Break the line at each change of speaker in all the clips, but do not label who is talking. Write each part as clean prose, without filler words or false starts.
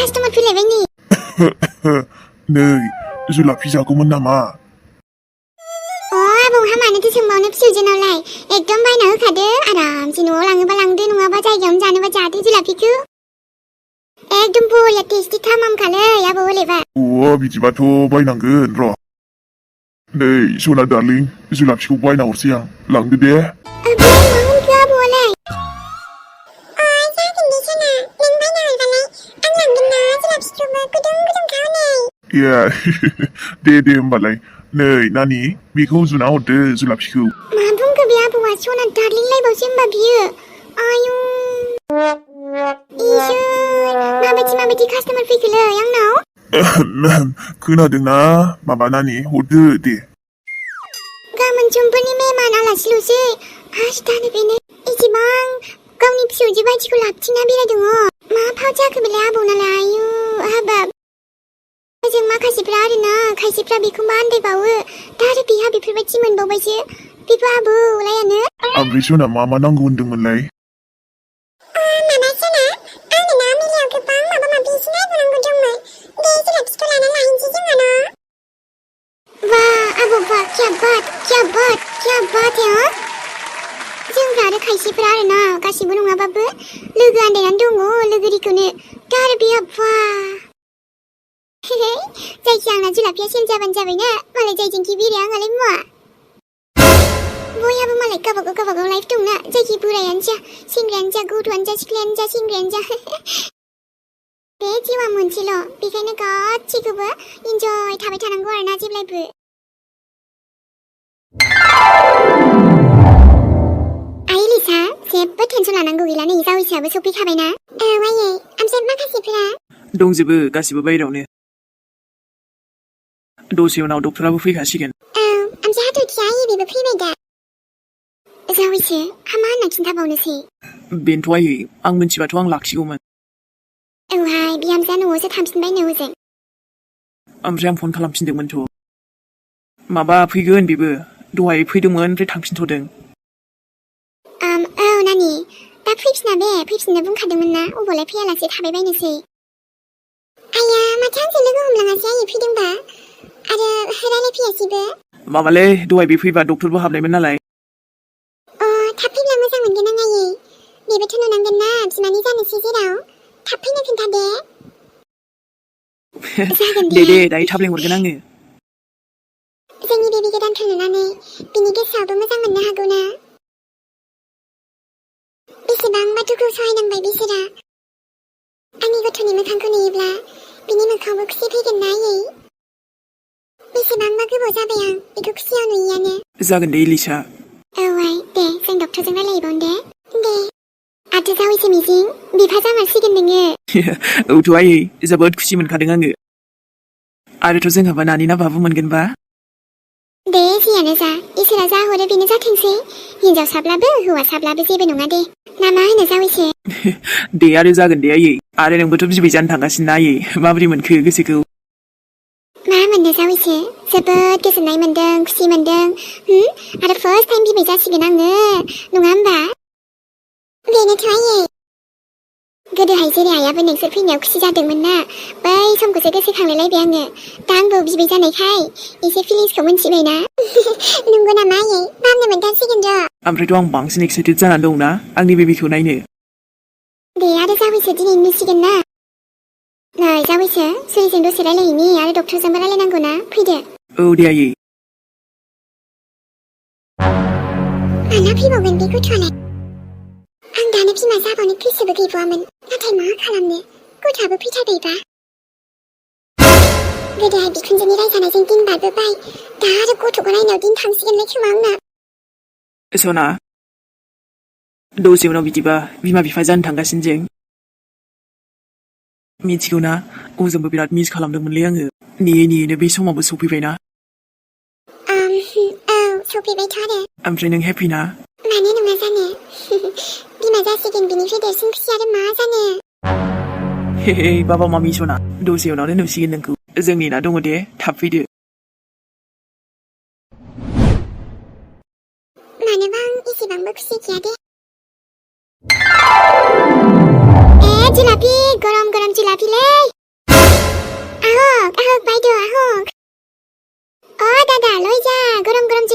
customer फैलायबाय नै
नै जुलाफि जागौमोन नामा
आबौहा मानोथो सोंबावनो फिसौजोनावलाय एकदम बायना होखादो आरामसे न'आव लाङोबा लांदो नङाबा जायगायावनो जानोबा जादो जुलाफिखौ एकदम बरिया टेस्टि खालामखालै आबौ हलेबा
बिदिबाथ' बायनांगोन र' नै सना डार्लिं जुलाफिखौ बायना हरसै आं लांदो दे
आबौआलाय जागोन दे सना नों बायना हरबालाय आं लांगोन ना जुलाफिखौबो गुदुं गुदुं खावनै
दे होमबालाय नै नानि बेखौ जुना हरदो जुलाफिखौ
मा बुंखो बे आबौआ सना डार्लिं लायबावसो होमबा बियो आयु इसोर माबायदि कास्टमार फैखोलै आंनाव
खोनादोंना माबा नानि हरदो दे
गाबोन समफोरनि मेहमान आलासिल'सै आरो दानो बेनो इसेबां गावनि फिसौजो बायदिखौ लाबथिंना बेरायदों मा फाव जाखो बेलाय आबौनालाय आयु हाबाब जों माखासेफ्रा आरोना खायसेफ्रा बेखौबा आन्दायबावो दा आरो बेहा बेफोरबायदि मोनबावबायसो बेबो आबौलायानो
ओमफ्राय सना मा नांगौ होनदोंमोनलाय
माबा सना आंनो ना मिलायाव गोबां माबा एसे नायबावनांगौ दंमोन बे जुलाफिखौ लाना लायनोसै जोङो ना वाह आबौ वाह क्या बात है जोंफ्रा आरो खायसेफ्रा आरोना गासिबो नङाबाबो लोगो आन्दायनानै दङ लोगोरिखौनो दा आरो बेहा जायखिया आंना जुलाफिया सेल जाबानो जाबायना मालाय जायजोंखि बेराया आंहालाय मुवा बयहाबो मालाय गावबागाव लाइफ दंना जायखि बोरायानो जा सेंग्रायानो जा गथ'आनो जा सिख्लायानो जा सेंग्रायानो जा बे जिउआ मोनसेल' बेखायनो गासैखौबो इन्जय थाबाय थानांगौ आरोना जेब्लायबो आइ लिसा जेबो टेनसन लानांगौ गैला नै जावैसोआबो सफैखाबायना आयै ओमफ्राय माखासेफोरा
दंजोबो गासिबो बायरावनो दसे उनाव डक्टराबो फैखासिगोन
ओमफ्राय हाथरखिया आयै बेबो फैबाय दा जावैसो मा होनना खिन्थाबावनोसै
बेनोथ' आयै आं मिन्थिबाथ' आं लाखिगौमोन
औहाय बिहामजोआ न'आवसो थांफिनबायनो हजों
ओमफ्राय आं फन खालामफिनदोंमोनथ' माबा फैगोन बेबो दहाय फैदोंमोन ओमफ्राय थांफिनथ'दों
औ नानि दा फैफिननो बुंखादोंमोन ना अबावलाय फैयालासे थाबाय बायनोसै आया माथो आंजों लोगो हमलाङासै आयै फैदोंबा आरो रायलायफैयासैबो
माबालै दहाय बे फैबा डक्टरबो हाबनायमोन नालाय
थाब फैब्ला मोजां मोनगोन आं आयै बेबोथ' नुनांगोन ना बिमानि जानोसै जेराव थाब फैनो खोन्थादे जागोन
दे दायो थाब लेंहरगोन आङो
जोंनि बेबि गोदानखौ नुनानै बिनि गोसोआबो मोजां मोननो हागौना बेसेबांबा दुखु सहायनांबाय बिसोरा आंनि गथ'नि मोखांखौ नुयोब्ला बिनि मोखाङावबो खुसि फैगोन ना आयै बेसेबांबा गोबाव जाबाय आं बेखौ खुसियाव नुयियानो
जागोन दे लिसा
आइ दे जों डक्टरजों रायलायबावनो दे आरो जावैसो मिजिं बिफा जामारसिगोन नोङो
औथ' आयै जोबोद खुसि मोनखादों आङो आरोथ' जोंहाबा नानि ना बाबु मोनगोनबा
दे जियानो जा इसोरा जा हरो बेनो जाथोंसै हिनजावसाब्लाबो हौवासाब्लाबो जेबो नङा दे ना मा होनो जावैसो
दे आरो जागोन दे आयै आरो नोंबोथ' बिबै जानो थांगासिनो ना आयै माबोरै मोनखो गोसोखौ
मा मोननो जावैसो जोबोद गोजोननाय मोनदों खुसि मोनदों आरो फार्स्ट टाइम बिबै जासिगोन आङो नङा होमबा बेनोथ' आयै गोदोहाय जेरै आइयाबो नोंसोर फैनायाव खुसि जादोंमोन ना बै समखौसो गोसोखांलायलायबाय आङो दा आंबो बिबै जानायखाय एसे फिलिंसखौ मोनथिबायना नंगौ नामा आयै मामनो मोनथारसिगोन र'
ओमफ्रायथ' आं बांसिन एक्साइटेड जानानै दंना आंनि बेबिखौ नायनो
दे आरो जावैसो दिनै नुसिगोन ना नै जावैसो सुरिजों दसे रायलायहैनि आरो डक्टरजोंबो रायलायनांगौ ना फैदो
औ दे आयै
माला फैबावगोन बे गथ'आलाय आं दानो बिमा जाबावनो गोसोबो गैबावामोन नाथाय मा खालामनो गथ'आबो फैथारबायबा गोदोहाय बिखुनजोनि रायजानायजों दिन बारबोबाय दा आरो गथ'खौ नायनायाव दिन थांसिगोनलाय खोमा आंना
सना दसे उनाव बिदिबा बिमा बिफा जानो थांगासिनो जों मिथिगौ ना अजोंबो बिराद मिस खालामदोंमोनलै आङो नेयैनो बे समावबो सफैबायना
औ सफैबायथ' आरो
ओमफ्राय नों हेपि ना
मानो नङा जानो बिमा जासिगोन बिनिफ्राय देरसिन खुसि आरो मा जानो
हे बाबा मामि सना दसे उनावनो नुसिगोन नोंखौ जों नेना दङ दे थाब फैदो
मानोबा आं एसेबांबो खुसि गैया दे जुलाफि गरम गरम जुलाफिलै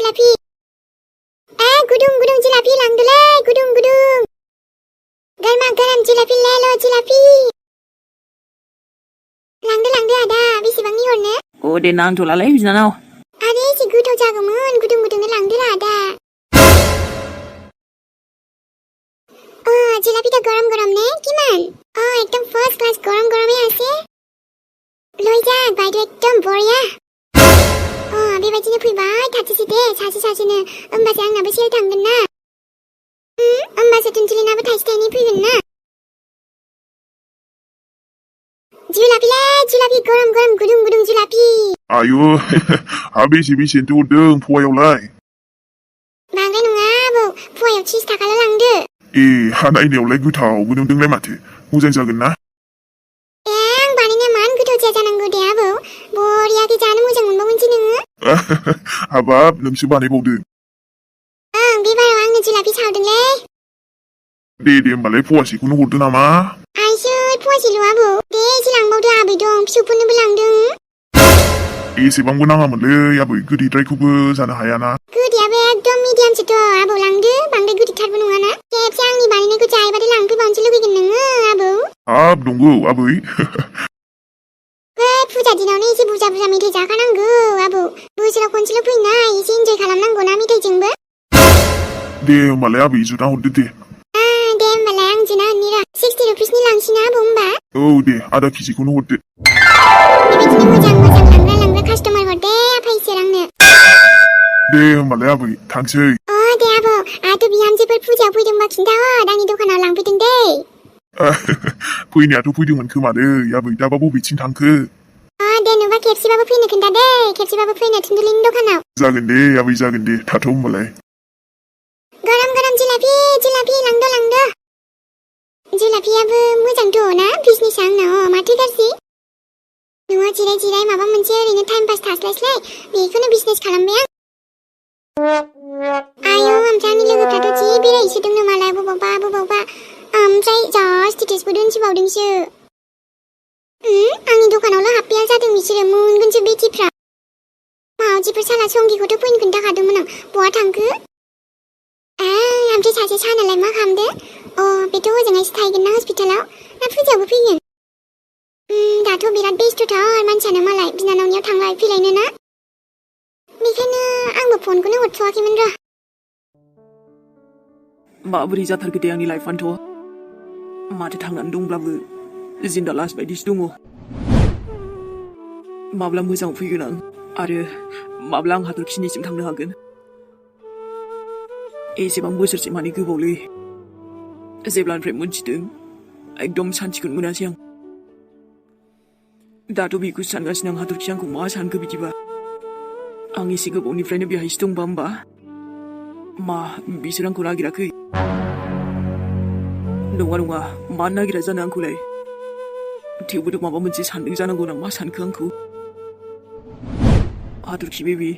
जिलापि गुदुं गुदुं जिलापि लांदोलै गुदुं गुदुं गरमा गरम जिलापि लेल' जिलापि लांदो आदा बेसेबांनि हरनो
अ दे नांथ'लालै बिनानाव
आरे एसे गोथाव जागौमोन गुदुं गुदुंनो लांदो आदा जिलापिটা গরম গরম নে কিমান একদম ফার্স্ট ক্লাস গরম গরমই আছে লৈ যাক বাইদেউ একদম বঢ়িয়া बेबायदिनो फैबाय थाथोंसै दे सासेनो होमबासो आंनाबो सेल थांगोन ना होमबासो टुनटुलिनाबो थाइसे थाइनै फैगोन ना जुलापि गरम गरम गुदुं गुदुं जुलापि
आयु बेसेनोथो हरदों फवायावलाय
बांद्राय नङा आबौ फवायाव 30 थाखाल' लांदो
नायनायावलाय गोथाव गुदुंदोंलाय माथो मोजां जागोन ना
आं बानायनाया मान गोथाव जानांगौ दे आबौ बरियाखै जानो मोजां मोनबावगोनसै नोङो
हाबाब नोंसो बानायबावदों
बे बाराव आंनो जुलापि सावदोंलै
दे होमबालाय फवासेखौनो हरदो नामा
आइसै फवासेल' आबौ दे एसे लांबावदो आबै दं फिसौफोरनोबो लांदों
एसेबांबो नाङामोनलै आबै गोदैद्रायखौबो जानो हायाना
गोदैयाबो एकदम मिडियामसोथ' आबौ लांदो बांद्राय गोदैथारबो नङाना खेबसे आंनि बानायनायखौ जाहैबाथाय लांफैबावनोसो लुगैगोन नोङो आबौ
हाब नंगौ आबै
बे फुजा दिनावनो एसे बुरजा मेथाइ जाखानांगौ आबौ बोसोराव खनसेल' फैनाय एसे इन्जय खालामनांगौ ना मेथाइजोंबो
दे होमबालाय आबै जुना हरदो दे
दे होमबालाय आं जुना हरनि र' 60 रुपिसनि लांसिना आबौ होमबा
औ दे आधा केजिखौनो हरदो
बेबायदिनो मोजां लांग्रा कास्टमार हरदे आफा इसोर आंनो
दे होमबालाय आबै थांसै
दे आबौ आहाथ' बिहामजोफोर फुजायाव फैदोंबा खिन्थाहर आंनि दखानाव लांफैदों दै
फैनायाथ' फैदोंमोन खोमालै आबै दाबा बबेथिं थांखो
दे नुबा खेबसेबाबो फैनो खोन्था दे खेबसेबाबो फैनो टुनटुलिनि दखानाव
जागोन दे आबै जागोन दे थाथ' होमबालाय
गरम गरम जिलापि लांदो जिलापियाबो मोजांथ' ना बिजनेसा आंनाव माथो गाज्रि न'आव जिराय माबा मोनसे ओरैनो टाइम पास थास्लायस्लाय बेखौनो बिजनेस खालामबाय आयौ ओमफ्राय आंनि लोगोफ्राथ' जि बेरायहैसोदोंनो मालाय बबावबा ओमफ्राय जा स्टेटासबो दोनसोबावदोंसो आंनि दखानावल' हाबफैया जादों बिसोरो मोनगोनसो बेटिफ्रा मावजिफोर साला संगिखौथ' फैनो खोन्थाखादोंमोन आं बहा थांखो ओमफ्राय सासे सानालाय मा खालामदो बेथ' हजोंहायसो थाहैगोन ना हस्पिटालाव ना फुजायावबो फैगोन दाथ' बिराद बेस्थ'थार मानसियानो मालाय बिनानावनियाव थांलाय फैलायनो ना बेखायनो आंबो फनखौनो हरथ'वाखैमोन र'
माबोरै जाथारखो दे आंनि लाइफआनोथ' माथो थांनानै दंब्लाबो जिन्दा लास बायदिसो दङ माब्ला मोजां फैगोन आं आरो माब्ला आं हाथरखिनिसिम थांनो हागोन एसेबां बोसोरसे माने गोबावलै जेब्लानिफ्राय मोनथिदों एकदम सान्थिखौनो मोनासै आं दाथ' बेखौसो सानगासिनो आं हाथरखि आंखौ मा सानखो बिदिबा आं एसे गोबावनिफ्रायनो बेहायसो दंबा होमबा मा बिसोर आंखौ नागिराखै नङा मानो नागिरा जानो आंखौलाय थेवबोथ' माबा मोनसे सानदों जानांगौ ना मा सानखो आंखौ हाथरखि बेबि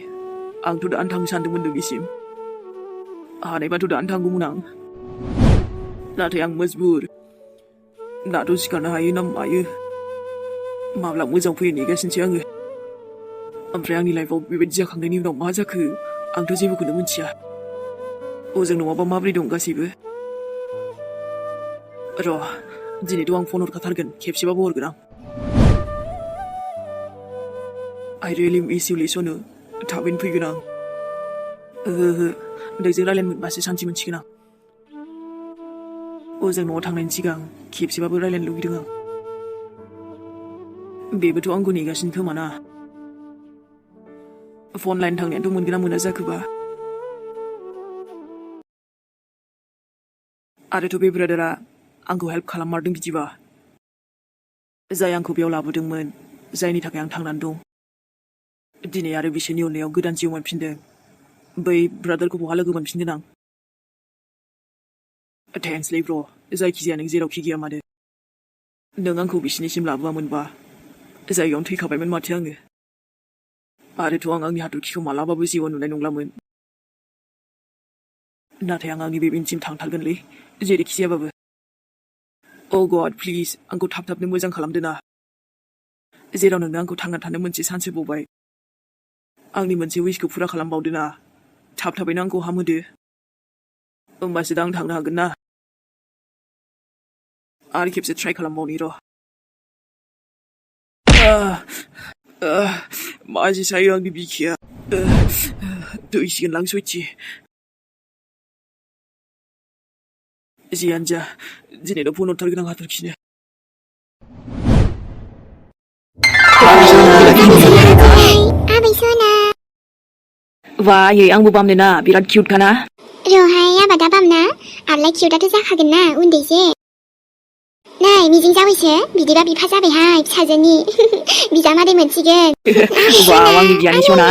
आंथ' दानो थांनो सानदोंमोन नोंनिसिम हानायबाथ' दानो थांगौमोन आं नाथाय आं मजबुर दाथ' सिखारनो हायो ना मायो माब्ला मोजां फैयो नेगासिनोसै आङो ओमफ्राय आंनि लाइफआव बेबायदि जाखांनायनि उनाव मा जाखो आंथ' जेबोखौनो मिथिया ओजों नङाबा माबोरै दं गासैबो र' दिनैथ' आं फन हरखाथारगोन खेबसेबाबो हरगोन आं I really miss you लिस'नो थाबैनो फैगोन आं नोंजों रायलायनो मोनबासो सान्थि मोनसिगोन आं ओजों न'आव थांनायनि सिगां खेबसेबाबो रायलायनो लुगैदों आं बेबोथ' आंखौ नेगासिनो खोमाना फन लाइन थांनायाथ' मोनगोन ना मोना जाखोबा आरोथ' बे ब्रादारा आंखौ हेल्प खालाममारदों बिदिबा जाय आंखौ बेयाव लाबोदोंमोन जायनि थाखाय आं थांनानै दं दिनै आरो बिसोरनि अननायाव गोदान जिउ मोनफिनदों बै ब्रादारखौ बहा लोगो मोनफिनगोन आं थेंक्सलै ब्र' जायखिजाया नों जेरावखि गैया मानो नों आंखौ बिसिनिसिम लाबोआमोनबा जायगायावनो थैखाबायमोन माथो आङो आरोथ' आं आंनि हाथरखिखौ मालाबाबो जिउआव नुनाय नंलामोन नाथाय आं आंनि बेबिनिसिम थांथारगोनलै जेरैखि जायाबाबो Oh God, please, आंखौ थाबनो मोजां खालामदो ना जेराव नोंनो आंखौ थांना थानो मोनसे सान्स होबावबाय आंनि मोनसे उइसखौ फुरा खालामबावदो ना थाबैनो आंखौ हामहोदो होमबासो दा आं थांनो हागोन ना आरो खेबसे ट्राइ खालामबावनि र' माजि सायो आंनि बिखाया दैसिगोनलां सयथि जियानो जा दिनैनो फन हरथारगोन आं हाथरखिनो
आबै सना
वायै आंबो बामनो ना बिराद किउट खाना
रहाय आबादा बामना आरलाय किउटआथ' जाखागोन ना उन्दैसो नै मिजिं जावैसो बिदिबा बिफा जाबायहाय फिसाजोनि बिजामादै मोनसिगोन
वाव आंनि बियानै सना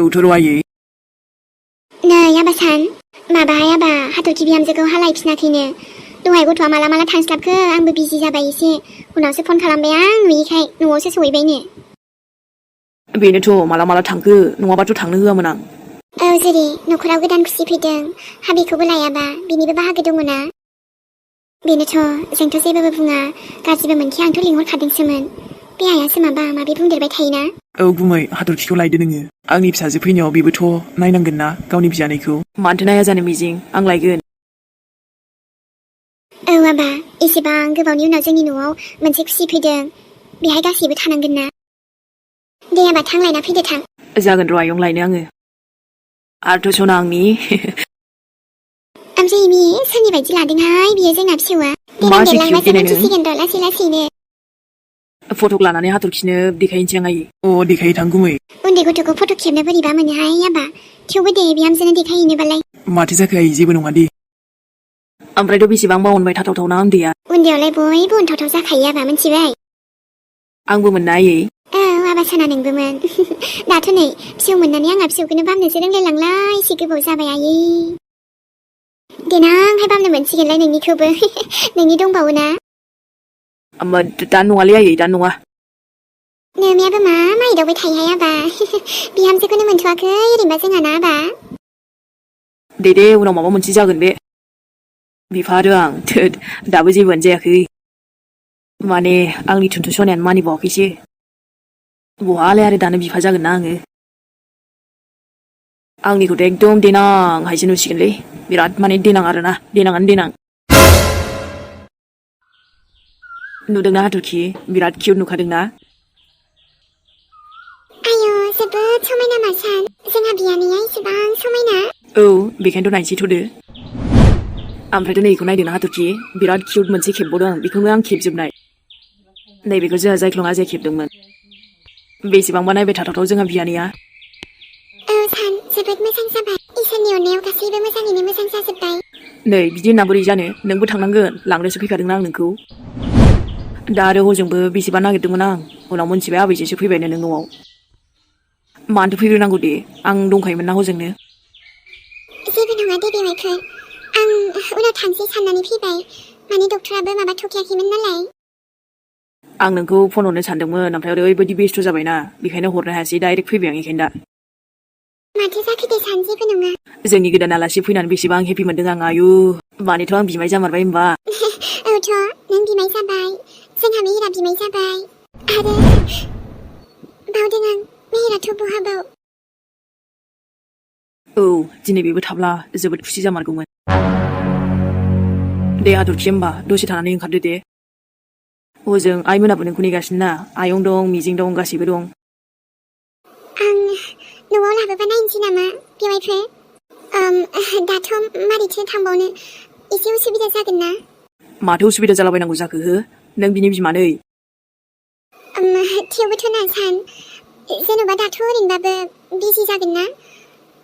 औथ' र' आयै
नै आबासान माबाहाय आबा हाथरखि बिहामजोखौ हालायफिनाखैनो दहाय गथ'आ माला माला थांस्लाबखो आंबो बिजि जाबाय एसे उनावसो फन खालामबाय आं नुयैखाय न'आवसो सहैबायनो
बेनोथ' माला माला थांखो नङाबाथ' थांनो होआमोन आं
औ जेरै न'खराव गोदान खुसि फैदों हाबिखौबो लायाबा बिनिबो बाहागो दङना बेनोथ' जोंथ' जेबोबो बुङा गाज्रिबो मोनखाया आंथ' लिंहरखादोंसोमोन बे आइयासो माबा माबि बुंदेरबाय थायोना
औ गुमै हाथरखिखौ लायदो नोङो आंनि फिसाजो फैनायाव बेबोथ' नायनांगोन ना गावनि बियानैखौ मानोथो नाया जानो मिजिं आं लायगोन
औ आबा एसेबां गोबावनि उनाव जोंनि न'आव मोनसे खुसि फैदों बेहाय गासैबो थानांगोन ना दे आबा थां लायना फैदो थां
जागोन र' आयं लायनो आङो आरोथ' सना आंनि
ओमफ्राय एमि सोरनि बायदि लादोंहाय बियो जोंना फिसौआ देनां
मासि
देरलांबासो
किउट
मिथिसिगोन र' लासै लासैनो
फटक लानानै हाथरखिनो देखायनोसै आं आयै देखायो थां गुमै
उन्दै गथ'खौ फट' खेबनो बोरैबा मोनोहाय आबा थेवबो दे बिहामजोनो देखायहैनोबालाय
माथो जाखो आयै जेबो नङा दे ओमफ्रायथ' बेसेबांबा अनबाय थाथावथावना उन्दैया
उन्दैयावलाय बयबो अनथावथाव जाखायो आबा मिथिबाय
आंबो मोनना आयै
औ आबा साना नोंबोमोन दाथ' नै फिसौ मोननानै आंहा फिसौखौनो बामनोसो रोंलायलांलाय एसे गोबाव जाबाय आयै देनांहाय बामनो मोनसिगोनलाय नोंनिखौबो नोंनि दंबावो ना
दा नङालै आयै दा नङा
नोमियाबो मा माइदावबाय थायोहाय आबा बिहामजोखौनो मोनथ'वाखै ओरैनोबा जोंहा ना आबा
दे उनाव माबा मोनसे जागोन बे बिफा आरो आं दाबो जेबोआनो जायाखै माने आंनि थुनथु सनायानो मानिबावाखैसो बहालाय आरो दानो बिफा जागोन ना आङो आंनिखौथ' एकदम देनांहायसो नुसिगोनलै बिराद माने देनां आरोना देनाङानो देनां नुदोंना हाथरखि बिराद किउट नुखादोंना
आयौ जोबोद समायना मारसान जोंहा बियानैया एसेबां समायना
औ बेखायनोथ' नायसै थ'दो ओमफ्रायथ' नैखौ नायदोंना हाथरखि बिराद किउट मोनसे खेबबावदों बेखौनो आं खेबजोबनाय नैबेखौ जोंहा जायख्लं आजाया खेबदोंमोन बेसेबांबा नायबाय थाथावथाव जोंहा बियानैया
औ सान जोबोद मोजां जाबाय इसोरनि अननायाव गासैबो मोजाङैनो मोजां जाजोब्बाय
नै बिदि होनना बोरै जानो नोंबो थांनांगोन लांनोसो फैखादोंना आं नोंखौ दा आरो हजोंबो बेसेबा नागिरदोंमोन आं उनाव मोनथिबाय आबैजोंसो फैबायनो नों न'आव मानोथो फैग्रोनांगौ दे आं दंखायोमोन ना हजोंनो
जेबो नङा दे बेवाइफोर आं उनाव थांसै साननानै फैबाय माने डक्टराबो माबा थ'खायाखैमोन नालाय
आं नोंखौ फन हरनो सानदोंमोन ओमफ्राय ओरैबायदि बेस्थ' जाबायना बेखायनो हरनो हायासै डाइरेक्ट फैबाय आं बेखायनो दा
माथो जाखो दे सान जेबो नङा
जोंनि गोदान आलासि फैनानै बेसेबां हेपि मोनदों आं आयु मानिथ' आं बिमाय जामारबाय होमबा
औथ' नों बिमाय जाबाय जोंहा मेहेरा बिमाय जाबाय आरो बावदों आं मेहेराथ' बहाबाव
औ दिनै बेबो थाब्ला जोबोद खुसि जामारगौमोन दे हाथरखि होमबा दसे थानानै ओंखारदो दे हजों आइमोनाबो नोंखौ नेगासिनो ना आयं दं मिजिं दं गासैबो दं
आं न'आव लाबोबा नायनोसै नामा बेवाइफोर दाथ' मारैथो थांबावनो एसे उसुबिदा जागोन ना
माथो उसुबिदा जालाबायनांगौ जाखो हो नों बिनि बिमानै
थेवबोथ' ना सान जेन'बा दाथ' ओरैनोबाबो बिजि जागोन ना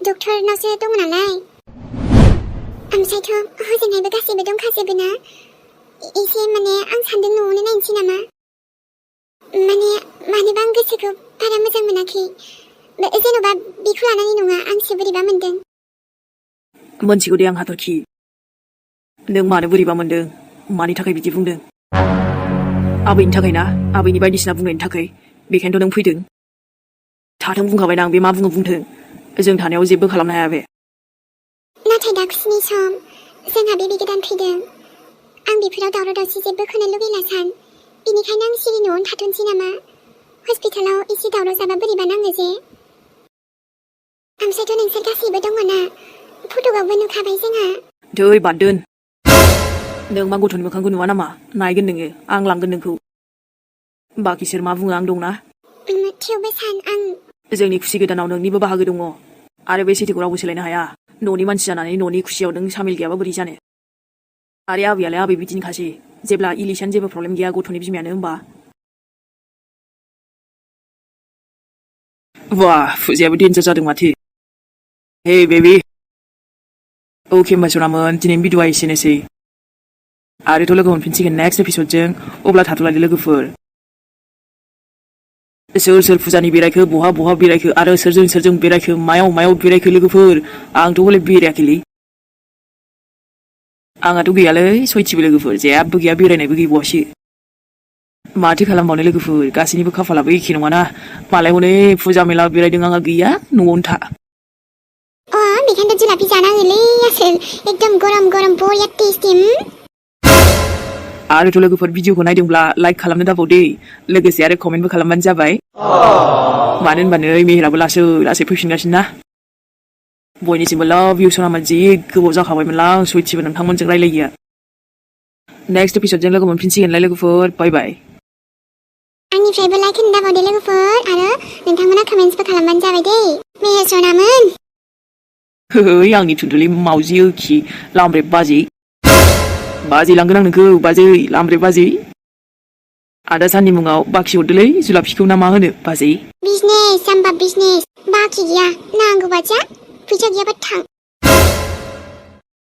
डक्टरनावसो दङ नालाय ओमफ्रायथ' हजोंहायबो गासैबो दंखाजोबो ना एसे माने आं सानदों न'आवनो नायनोसै नामा माने मानोबा आं गोसोखौ बारा मोजां मोनाखै जेन'बा बेखौ लानानै नङा आंसो बोरैबा मोनदों
मोनथिगौ दे आं हाथरखि नों मानो बोरैबा मोनदों मानि थाखाय बिदि बुंदों आबैनि थाखाय ना आबैनि बायदिसिना बुंनायनि थाखाय बेखायनोथ' नों फैदों थाथों बुंखाबायना आं बे मा बुङो बुंथों जों थानायाव जेबो खालामनो हाया बे
नाथाय दा खुसिनि सम जोंहा बेबि गोदान फैदों आं बेफोराव दावराव दावसि जेबो खोनानो लुगैला सान बेनिखायनो आं सिरि न'आवनो थाथ'नोसै नामा हस्पिटालाव एसे दावराव जाबा बोरैबा नाङो जे ओमफ्रायथ' नोंसोर गासैबो दङना फट'आवबो नुखाबाय जोंहा
दै बाद दोन नों मा गथ'नि मोखांखौ नुवा नामा नायगोन नोङो आं लांगोन नोंखौ बाखि सोर मा बुङो आं दंना
थेवबो सान आं
जोंनि खुसि गोदानाव नोंनिबो बाहागो दङ आरो बे सैथोखौ रावबो सोलायनो हाया न'नि मानसि जानानै न'नि खुसियाव नों सामिल गैयाबा बोरै जानो आरो आबैयालाय आबै बिदिनोखासै जेब्ला इलिशान जेबो प्रब्लेम गैया गथ'नि बिमायानो होमबा वाह फुजायाबो डेन्जार जादों माथो हे बेबी अके होमबा सनामोन दिनैनि भिडिअ'आ एसेनोसै आरोथ' लोगो मोनफिनसिगोन नेक्स्ट एपिसडजों अब्ला थाथ'लायदो लोगोफोर सोर सोर फुजानि बेरायखो बहा बहा बेरायखो आरो सोरजों सोरजों बेरायखो मायाव मायाव बेरायखो लोगोफोर आंथ' हले बेरायाखैलै आंहाथ' गैयालै सयथिबो लोगोफोर जेबो गैया बेरायनायबो गैबावासो माथो खालामबावनो लोगोफोर गासैनिबो खाफालाबो एखे नङाना मालाय हनै फुजा मेला बेरायदों आंहा गैया न'आवनो था
बेखायनोथ' जुलाफि जानाङोलै आसोल एकदम गरम गरम बरिया टेस्टि
आरोथ' लोगोफोर भिडिअखौ नायदोंब्ला लाइक खालामनो दाबाव दे लोगोसे आरो कमेन्टबो खालामबानो जाबाय मानो होनबा नै मेहेराबो लासै लासै फैफिनगासिनो ना बयनिसिमबो लाभ इउ सनामा जि गोबाव जाखाबायमोनलां सयथिबो नोंथांमोनजों रायलायिया नेक्स्ट एपिसडजों लोगो मोनफिनसिगोनलाय लोगोफोर बाय बाय
आंनिफ्रायबो लाइक होनो दाबाव दे लोगोफोर आरो नोंथांमोना कमेन्ट्सबो खालामबानो जाबाय दे मेहेर सनामोन
है आंनि थुदुलि मावजि ओखि लामब्रे बाजै बाजै लांगोन आं नोंखौ बाजै लामब्रे बाजै आदा साननि मुङाव बाखि हरदोलै जुलाफिखौ ना मा होनो बाजै
बिजनेस जाम्बा बिजनेस बाखि गैया नांगौबा जा फैसा गैयाबा थां